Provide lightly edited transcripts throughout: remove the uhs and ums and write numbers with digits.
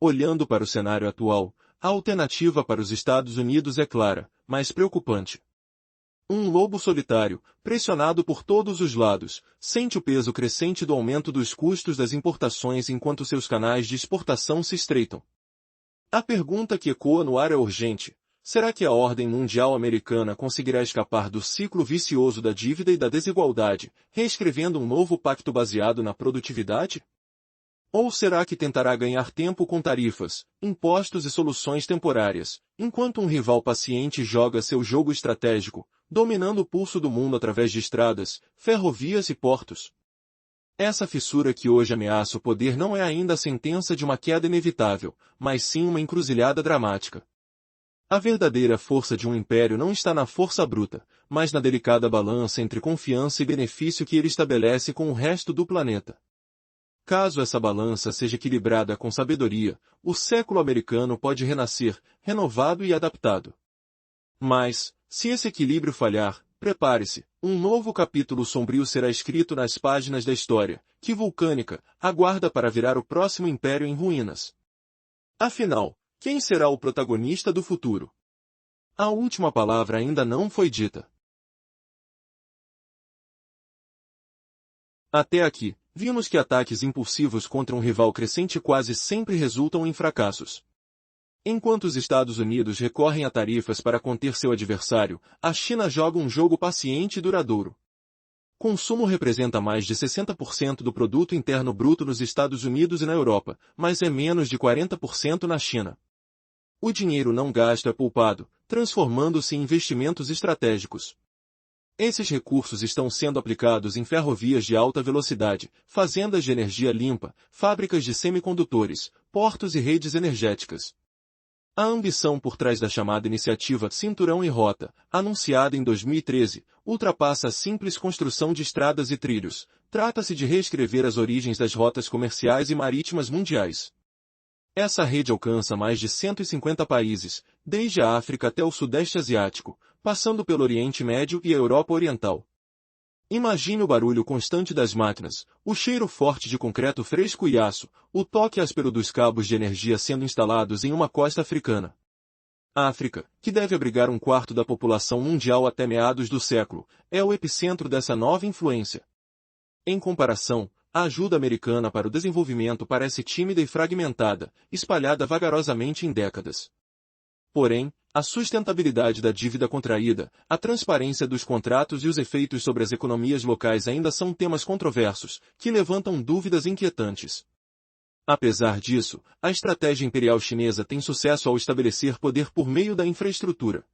Olhando para o cenário atual, a alternativa para os Estados Unidos é clara, mas preocupante. Um lobo solitário, pressionado por todos os lados, sente o peso crescente do aumento dos custos das importações enquanto seus canais de exportação se estreitam. A pergunta que ecoa no ar é urgente: será que a ordem mundial americana conseguirá escapar do ciclo vicioso da dívida e da desigualdade, reescrevendo um novo pacto baseado na produtividade? Ou será que tentará ganhar tempo com tarifas, impostos e soluções temporárias, enquanto um rival paciente joga seu jogo estratégico, dominando o pulso do mundo através de estradas, ferrovias e portos? Essa fissura que hoje ameaça o poder não é ainda a sentença de uma queda inevitável, mas sim uma encruzilhada dramática. A verdadeira força de um império não está na força bruta, mas na delicada balança entre confiança e benefício que ele estabelece com o resto do planeta. Caso essa balança seja equilibrada com sabedoria, o século americano pode renascer, renovado e adaptado. Mas, se esse equilíbrio falhar, prepare-se, um novo capítulo sombrio será escrito nas páginas da história, que vulcânica, aguarda para virar o próximo império em ruínas. Afinal, quem será o protagonista do futuro? A última palavra ainda não foi dita. Até aqui, vimos que ataques impulsivos contra um rival crescente quase sempre resultam em fracassos. Enquanto os Estados Unidos recorrem a tarifas para conter seu adversário, a China joga um jogo paciente e duradouro. Consumo representa mais de 60% do produto interno bruto nos Estados Unidos e na Europa, mas é menos de 40% na China. O dinheiro não gasto é poupado, transformando-se em investimentos estratégicos. Esses recursos estão sendo aplicados em ferrovias de alta velocidade, fazendas de energia limpa, fábricas de semicondutores, portos e redes energéticas. A ambição por trás da chamada iniciativa Cinturão e Rota, anunciada em 2013, ultrapassa a simples construção de estradas e trilhos. Trata-se de reescrever as origens das rotas comerciais e marítimas mundiais. Essa rede alcança mais de 150 países, desde a África até o Sudeste Asiático, passando pelo Oriente Médio e a Europa Oriental. Imagine o barulho constante das máquinas, o cheiro forte de concreto fresco e aço, o toque áspero dos cabos de energia sendo instalados em uma costa africana. A África, que deve abrigar um quarto da população mundial até meados do século, é o epicentro dessa nova influência. Em comparação, a ajuda americana para o desenvolvimento parece tímida e fragmentada, espalhada vagarosamente em décadas. Porém, a sustentabilidade da dívida contraída, a transparência dos contratos e os efeitos sobre as economias locais ainda são temas controversos, que levantam dúvidas inquietantes. Apesar disso, a estratégia imperial chinesa tem sucesso ao estabelecer poder por meio da infraestrutura.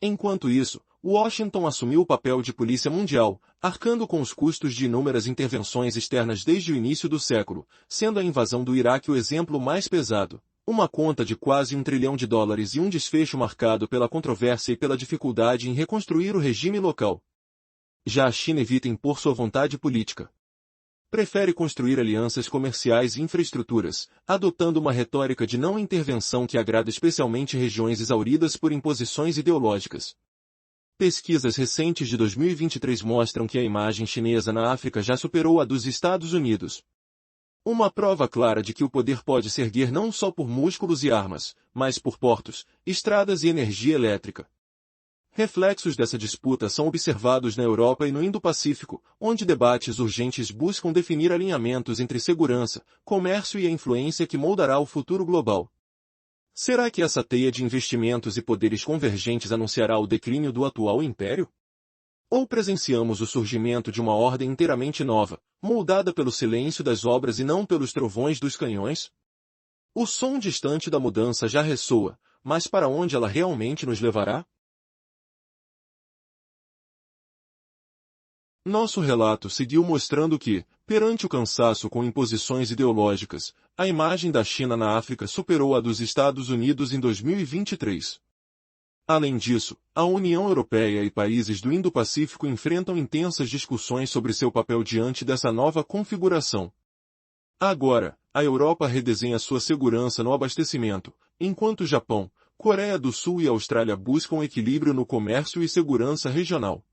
Enquanto isso, Washington assumiu o papel de polícia mundial, arcando com os custos de inúmeras intervenções externas desde o início do século, sendo a invasão do Iraque o exemplo mais pesado. Uma conta de quase $1 trilhão e um desfecho marcado pela controvérsia e pela dificuldade em reconstruir o regime local. Já a China evita impor sua vontade política. Prefere construir alianças comerciais e infraestruturas, adotando uma retórica de não intervenção que agrada especialmente regiões exauridas por imposições ideológicas. Pesquisas recentes de 2023 mostram que a imagem chinesa na África já superou a dos Estados Unidos. Uma prova clara de que o poder pode se erguer não só por músculos e armas, mas por portos, estradas e energia elétrica. Reflexos dessa disputa são observados na Europa e no Indo-Pacífico, onde debates urgentes buscam definir alinhamentos entre segurança, comércio e a influência que moldará o futuro global. Será que essa teia de investimentos e poderes convergentes anunciará o declínio do atual império? Ou presenciamos o surgimento de uma ordem inteiramente nova, moldada pelo silêncio das obras e não pelos trovões dos canhões? O som distante da mudança já ressoa, mas para onde ela realmente nos levará? Nosso relato seguiu mostrando que, perante o cansaço com imposições ideológicas, a imagem da China na África superou a dos Estados Unidos em 2023. Além disso, a União Europeia e países do Indo-Pacífico enfrentam intensas discussões sobre seu papel diante dessa nova configuração. Agora, a Europa redesenha sua segurança no abastecimento, enquanto Japão, Coreia do Sul e Austrália buscam equilíbrio no comércio e segurança regional.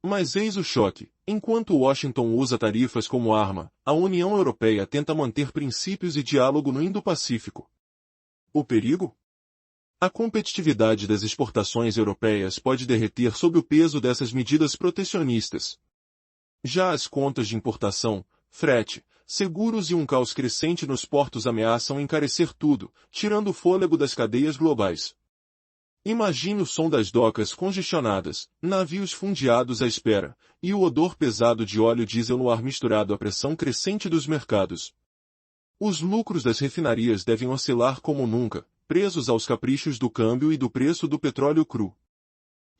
Mas eis o choque. Enquanto Washington usa tarifas como arma, a União Europeia tenta manter princípios e diálogo no Indo-Pacífico. O perigo? A competitividade das exportações europeias pode derreter sob o peso dessas medidas protecionistas. Já as contas de importação, frete, seguros e um caos crescente nos portos ameaçam encarecer tudo, tirando o fôlego das cadeias globais. Imagine o som das docas congestionadas, navios fundeados à espera, e o odor pesado de óleo diesel no ar misturado à pressão crescente dos mercados. Os lucros das refinarias devem oscilar como nunca, presos aos caprichos do câmbio e do preço do petróleo cru.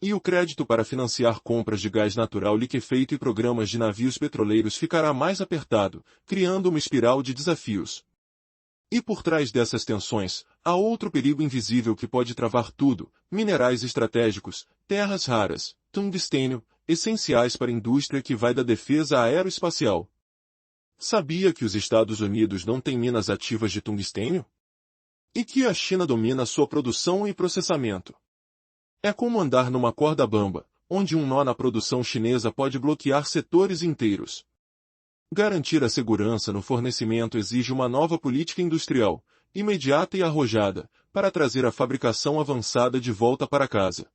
E o crédito para financiar compras de gás natural liquefeito e programas de navios petroleiros ficará mais apertado, criando uma espiral de desafios. E por trás dessas tensões, há outro perigo invisível que pode travar tudo: minerais estratégicos, terras raras, tungstênio, essenciais para a indústria que vai da defesa aeroespacial. Sabia que os Estados Unidos não têm minas ativas de tungstênio? E que a China domina sua produção e processamento? É como andar numa corda bamba, onde um nó na produção chinesa pode bloquear setores inteiros. Garantir a segurança no fornecimento exige uma nova política industrial, imediata e arrojada, para trazer a fabricação avançada de volta para casa.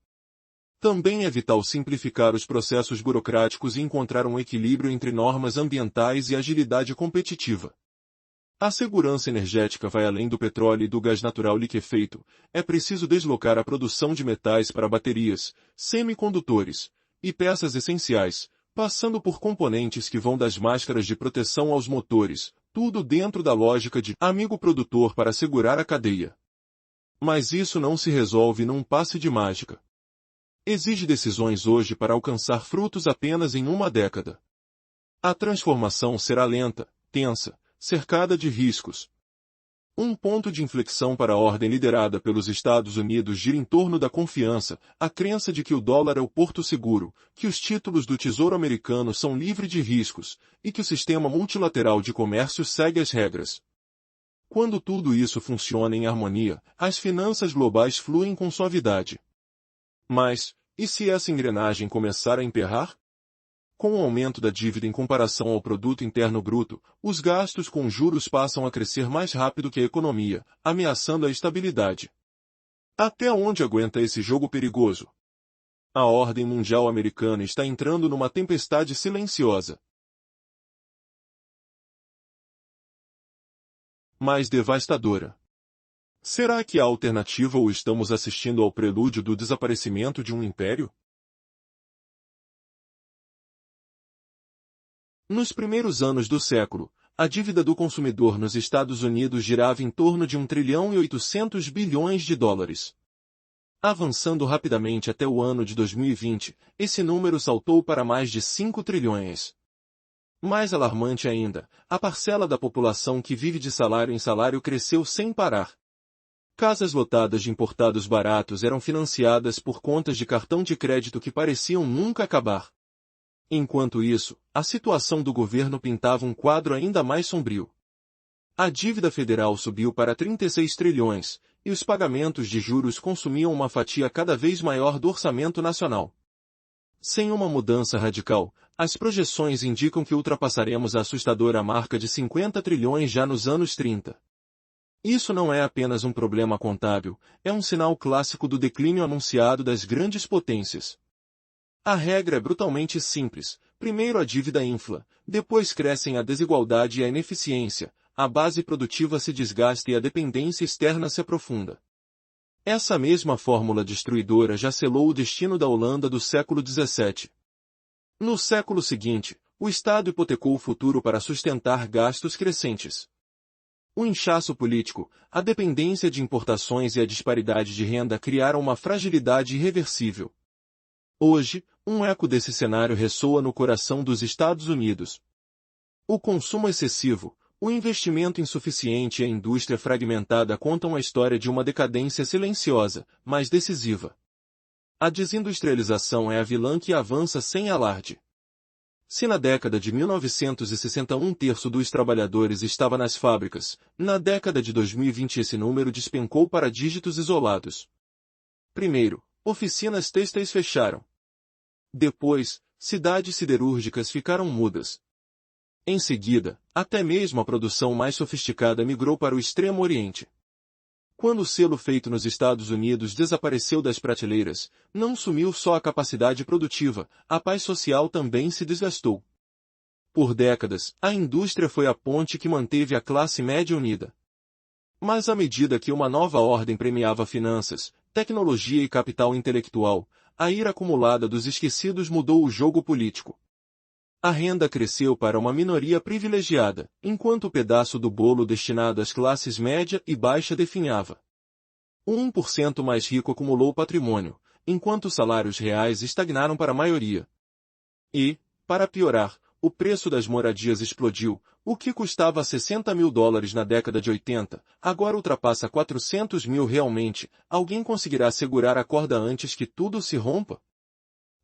Também é vital simplificar os processos burocráticos e encontrar um equilíbrio entre normas ambientais e agilidade competitiva. A segurança energética vai além do petróleo e do gás natural liquefeito. É preciso deslocar a produção de metais para baterias, semicondutores e peças essenciais, passando por componentes que vão das máscaras de proteção aos motores, tudo dentro da lógica de amigo produtor para segurar a cadeia. Mas isso não se resolve num passe de mágica. Exige decisões hoje para alcançar frutos apenas em uma década. A transformação será lenta, tensa, cercada de riscos. Um ponto de inflexão para a ordem liderada pelos Estados Unidos gira em torno da confiança, a crença de que o dólar é o porto seguro, que os títulos do Tesouro Americano são livres de riscos, e que o sistema multilateral de comércio segue as regras. Quando tudo isso funciona em harmonia, as finanças globais fluem com suavidade. Mas, e se essa engrenagem começar a emperrar? Com o aumento da dívida em comparação ao produto interno bruto, os gastos com juros passam a crescer mais rápido que a economia, ameaçando a estabilidade. Até onde aguenta esse jogo perigoso? A ordem mundial americana está entrando numa tempestade silenciosa, mas devastadora. Será que há alternativa ou estamos assistindo ao prelúdio do desaparecimento de um império? Nos primeiros anos do século, a dívida do consumidor nos Estados Unidos girava em torno de 1 trilhão e 800 bilhões de dólares. Avançando rapidamente até o ano de 2020, esse número saltou para mais de 5 trilhões. Mais alarmante ainda, a parcela da população que vive de salário em salário cresceu sem parar. Casas lotadas de importados baratos eram financiadas por contas de cartão de crédito que pareciam nunca acabar. Enquanto isso, a situação do governo pintava um quadro ainda mais sombrio. A dívida federal subiu para 36 trilhões, e os pagamentos de juros consumiam uma fatia cada vez maior do orçamento nacional. Sem uma mudança radical, as projeções indicam que ultrapassaremos a assustadora marca de 50 trilhões já nos anos 30. Isso não é apenas um problema contábil, é um sinal clássico do declínio anunciado das grandes potências. A regra é brutalmente simples: primeiro a dívida infla, depois crescem a desigualdade e a ineficiência, a base produtiva se desgasta e a dependência externa se aprofunda. Essa mesma fórmula destruidora já selou o destino da Holanda do século XVII. No século seguinte, o Estado hipotecou o futuro para sustentar gastos crescentes. O inchaço político, a dependência de importações e a disparidade de renda criaram uma fragilidade irreversível. Hoje, um eco desse cenário ressoa no coração dos Estados Unidos. O consumo excessivo, o investimento insuficiente e a indústria fragmentada contam a história de uma decadência silenciosa, mas decisiva. A desindustrialização é a vilã que avança sem alarde. Se na década de 1960 um terço dos trabalhadores estava nas fábricas, na década de 2020 esse número despencou para dígitos isolados. Primeiro, oficinas têxteis fecharam. Depois, cidades siderúrgicas ficaram mudas. Em seguida, até mesmo a produção mais sofisticada migrou para o Extremo Oriente. Quando o selo feito nos Estados Unidos desapareceu das prateleiras, não sumiu só a capacidade produtiva, a paz social também se desgastou. Por décadas, a indústria foi a ponte que manteve a classe média unida. Mas à medida que uma nova ordem premiava finanças, tecnologia e capital intelectual, a ira acumulada dos esquecidos mudou o jogo político. A renda cresceu para uma minoria privilegiada, enquanto o pedaço do bolo destinado às classes média e baixa definhava. O 1% mais rico acumulou patrimônio, enquanto os salários reais estagnaram para a maioria. E, para piorar, o preço das moradias explodiu. O que custava $60.000 na década de 80, agora ultrapassa 400 mil realmente. Alguém conseguirá segurar a corda antes que tudo se rompa?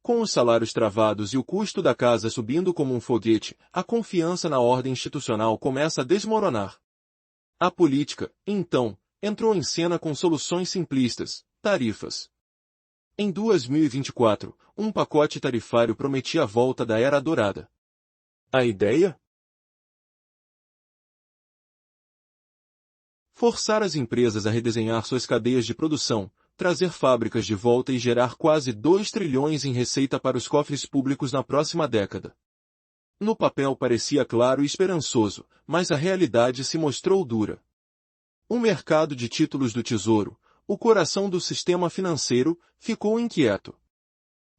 Com os salários travados e o custo da casa subindo como um foguete, a confiança na ordem institucional começa a desmoronar. A política, então, entrou em cena com soluções simplistas: tarifas. Em 2024, um pacote tarifário prometia a volta da Era Dourada. A ideia? Forçar as empresas a redesenhar suas cadeias de produção, trazer fábricas de volta e gerar quase 2 trilhões em receita para os cofres públicos na próxima década. No papel parecia claro e esperançoso, mas a realidade se mostrou dura. O mercado de títulos do Tesouro, o coração do sistema financeiro, ficou inquieto.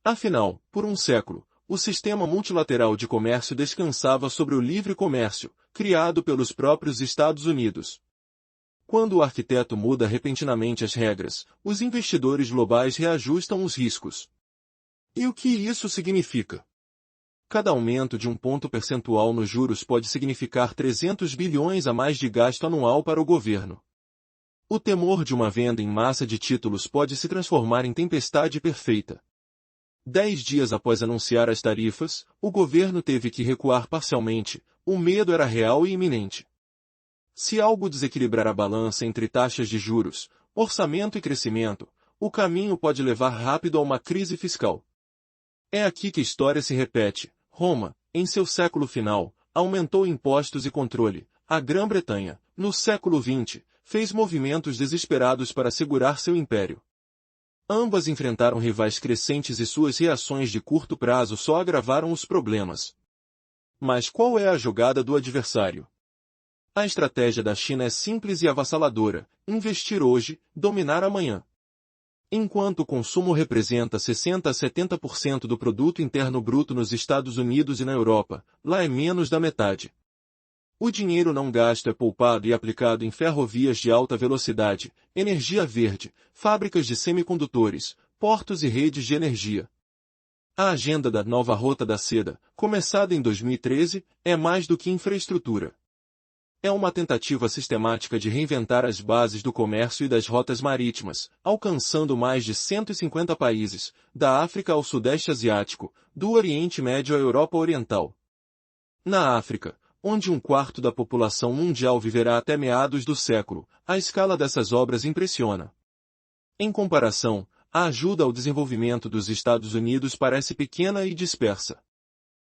Afinal, por um século, o sistema multilateral de comércio descansava sobre o livre comércio, criado pelos próprios Estados Unidos. Quando o arquiteto muda repentinamente as regras, os investidores globais reajustam os riscos. E o que isso significa? Cada aumento de 1 ponto percentual nos juros pode significar 300 bilhões a mais de gasto anual para o governo. O temor de uma venda em massa de títulos pode se transformar em tempestade perfeita. 10 dias após anunciar as tarifas, o governo teve que recuar parcialmente. O medo era real e iminente. Se algo desequilibrar a balança entre taxas de juros, orçamento e crescimento, o caminho pode levar rápido a uma crise fiscal. É aqui que a história se repete. Roma, em seu século final, aumentou impostos e controle. A Grã-Bretanha, no século XX, fez movimentos desesperados para segurar seu império. Ambas enfrentaram rivais crescentes e suas reações de curto prazo só agravaram os problemas. Mas qual é a jogada do adversário? A estratégia da China é simples e avassaladora: investir hoje, dominar amanhã. Enquanto o consumo representa 60 a 70% do produto interno bruto nos Estados Unidos e na Europa, lá é menos da metade. O dinheiro não gasto é poupado e aplicado em ferrovias de alta velocidade, energia verde, fábricas de semicondutores, portos e redes de energia. A agenda da nova Rota da Seda, começada em 2013, é mais do que infraestrutura. É uma tentativa sistemática de reinventar as bases do comércio e das rotas marítimas, alcançando mais de 150 países, da África ao Sudeste Asiático, do Oriente Médio à Europa Oriental. Na África, onde 1/4 da população mundial viverá até meados do século, a escala dessas obras impressiona. Em comparação, a ajuda ao desenvolvimento dos Estados Unidos parece pequena e dispersa.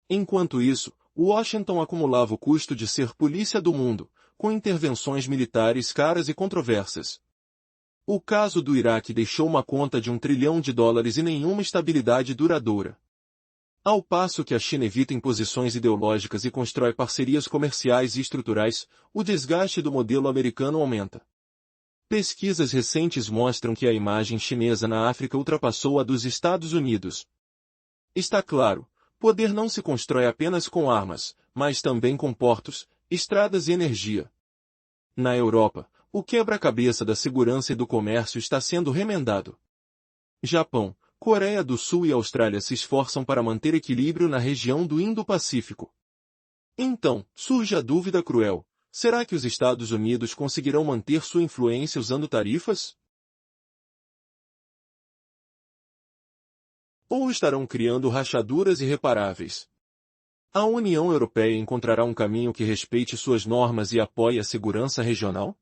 Enquanto isso, Washington acumulava o custo de ser polícia do mundo, com intervenções militares caras e controversas. O caso do Iraque deixou uma conta de $1 trilhão e nenhuma estabilidade duradoura. Ao passo que a China evita imposições ideológicas e constrói parcerias comerciais e estruturais, o desgaste do modelo americano aumenta. Pesquisas recentes mostram que a imagem chinesa na África ultrapassou a dos Estados Unidos. Está claro, poder não se constrói apenas com armas, mas também com portos, estradas e energia. Na Europa, o quebra-cabeça da segurança e do comércio está sendo remendado. Japão, Coreia do Sul e Austrália se esforçam para manter equilíbrio na região do Indo-Pacífico. Então, surge a dúvida cruel: será que os Estados Unidos conseguirão manter sua influência usando tarifas? Ou estarão criando rachaduras irreparáveis? A União Europeia encontrará um caminho que respeite suas normas e apoie a segurança regional?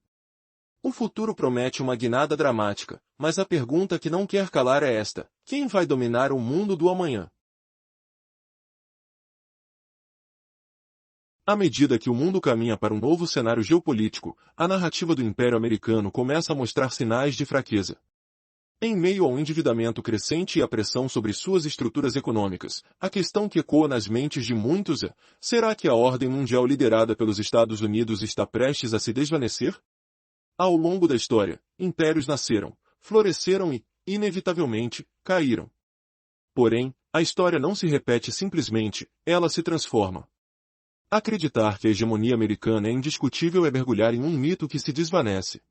O futuro promete uma guinada dramática, mas a pergunta que não quer calar é esta: quem vai dominar o mundo do amanhã? À medida que o mundo caminha para um novo cenário geopolítico, a narrativa do Império Americano começa a mostrar sinais de fraqueza. Em meio ao endividamento crescente e à pressão sobre suas estruturas econômicas, a questão que ecoa nas mentes de muitos é: será que a ordem mundial liderada pelos Estados Unidos está prestes a se desvanecer? Ao longo da história, impérios nasceram, floresceram e, inevitavelmente, caíram. Porém, a história não se repete simplesmente, ela se transforma. Acreditar que a hegemonia americana é indiscutível é mergulhar em um mito que se desvanece.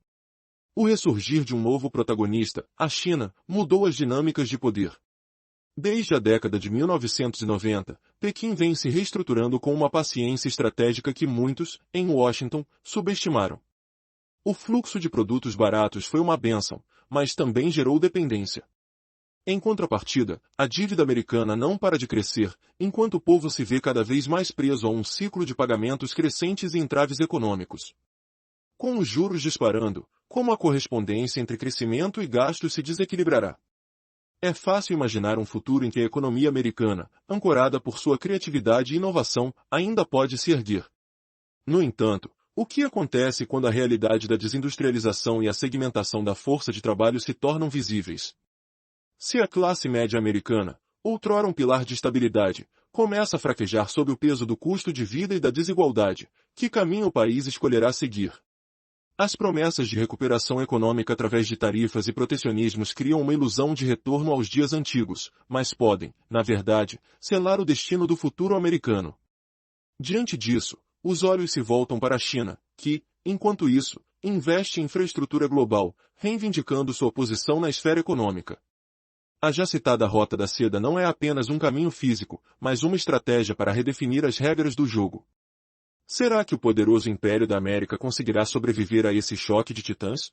O ressurgir de um novo protagonista, a China, mudou as dinâmicas de poder. Desde a década de 1990, Pequim vem se reestruturando com uma paciência estratégica que muitos, em Washington, subestimaram. O fluxo de produtos baratos foi uma bênção, mas também gerou dependência. Em contrapartida, a dívida americana não para de crescer, enquanto o povo se vê cada vez mais preso a um ciclo de pagamentos crescentes e entraves econômicos. Com os juros disparando, como a correspondência entre crescimento e gasto se desequilibrará? É fácil imaginar um futuro em que a economia americana, ancorada por sua criatividade e inovação, ainda pode se erguer. No entanto, o que acontece quando a realidade da desindustrialização e a segmentação da força de trabalho se tornam visíveis? Se a classe média americana, outrora um pilar de estabilidade, começa a fraquejar sob o peso do custo de vida e da desigualdade, que caminho o país escolherá seguir? As promessas de recuperação econômica através de tarifas e protecionismos criam uma ilusão de retorno aos dias antigos, mas podem, na verdade, selar o destino do futuro americano. Diante disso, os olhos se voltam para a China, que, enquanto isso, investe em infraestrutura global, reivindicando sua posição na esfera econômica. A já citada Rota da Seda não é apenas um caminho físico, mas uma estratégia para redefinir as regras do jogo. Será que o poderoso Império da América conseguirá sobreviver a esse choque de titãs?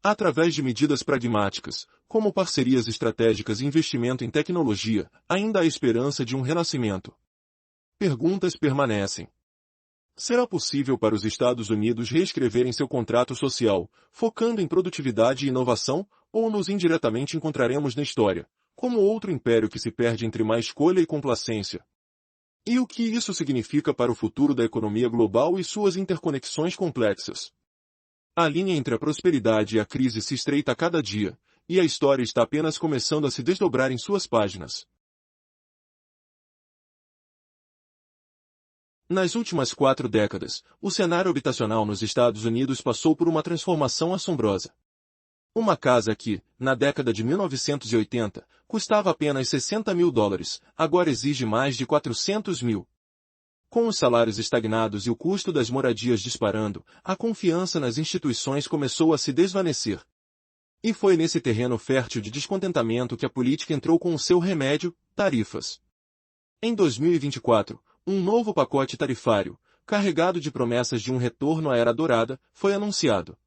Através de medidas pragmáticas, como parcerias estratégicas e investimento em tecnologia, ainda há esperança de um renascimento. Perguntas permanecem. Será possível para os Estados Unidos reescreverem seu contrato social, focando em produtividade e inovação, ou nos indiretamente encontraremos na história, como outro império que se perde entre má escolha e complacência? E o que isso significa para o futuro da economia global e suas interconexões complexas? A linha entre a prosperidade e a crise se estreita a cada dia, e a história está apenas começando a se desdobrar em suas páginas. Nas últimas 4 décadas, o cenário habitacional nos Estados Unidos passou por uma transformação assombrosa. Uma casa que, na década de 1980, custava apenas $60.000, agora exige mais de 400 mil. Com os salários estagnados e o custo das moradias disparando, a confiança nas instituições começou a se desvanecer. E foi nesse terreno fértil de descontentamento que a política entrou com o seu remédio, tarifas. Em 2024, um novo pacote tarifário, carregado de promessas de um retorno à era dourada, foi anunciado.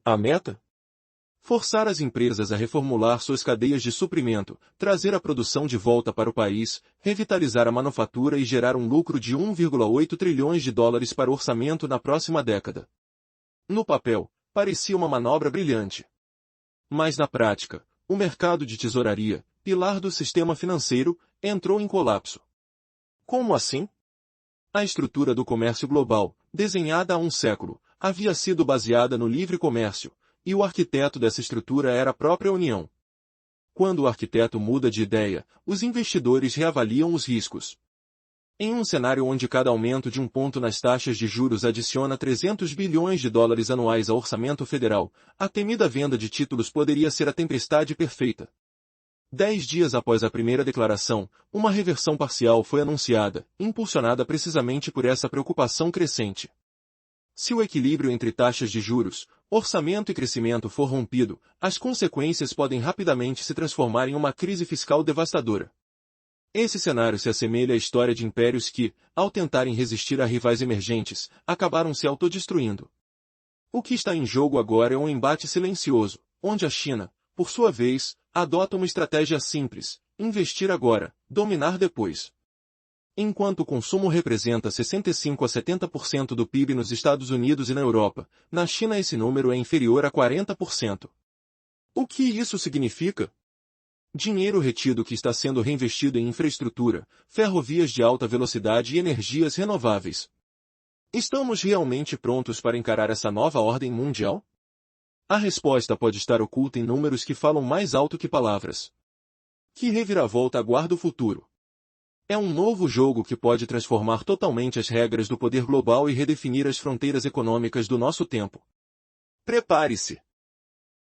A meta? Forçar as empresas a reformular suas cadeias de suprimento, trazer a produção de volta para o país, revitalizar a manufatura e gerar um lucro de 1,8 trilhões de dólares para o orçamento na próxima década. No papel, parecia uma manobra brilhante. Mas na prática, o mercado de tesouraria, pilar do sistema financeiro, entrou em colapso. Como assim? A estrutura do comércio global, desenhada há um século, havia sido baseada no livre comércio, e o arquiteto dessa estrutura era a própria União. Quando o arquiteto muda de ideia, os investidores reavaliam os riscos. Em um cenário onde cada aumento de um ponto nas taxas de juros adiciona 300 bilhões de dólares anuais ao orçamento federal, a temida venda de títulos poderia ser a tempestade perfeita. 10 dias após a primeira declaração, uma reversão parcial foi anunciada, impulsionada precisamente por essa preocupação crescente. Se o equilíbrio entre taxas de juros, orçamento e crescimento for rompido, as consequências podem rapidamente se transformar em uma crise fiscal devastadora. Esse cenário se assemelha à história de impérios que, ao tentarem resistir a rivais emergentes, acabaram se autodestruindo. O que está em jogo agora é um embate silencioso, onde a China, por sua vez, adota uma estratégia simples: investir agora, dominar depois. Enquanto o consumo representa 65 a 70% do PIB nos Estados Unidos e na Europa, na China esse número é inferior a 40%. O que isso significa? Dinheiro retido que está sendo reinvestido em infraestrutura, ferrovias de alta velocidade e energias renováveis. Estamos realmente prontos para encarar essa nova ordem mundial? A resposta pode estar oculta em números que falam mais alto que palavras. Que reviravolta aguarda o futuro? É um novo jogo que pode transformar totalmente as regras do poder global e redefinir as fronteiras econômicas do nosso tempo. Prepare-se!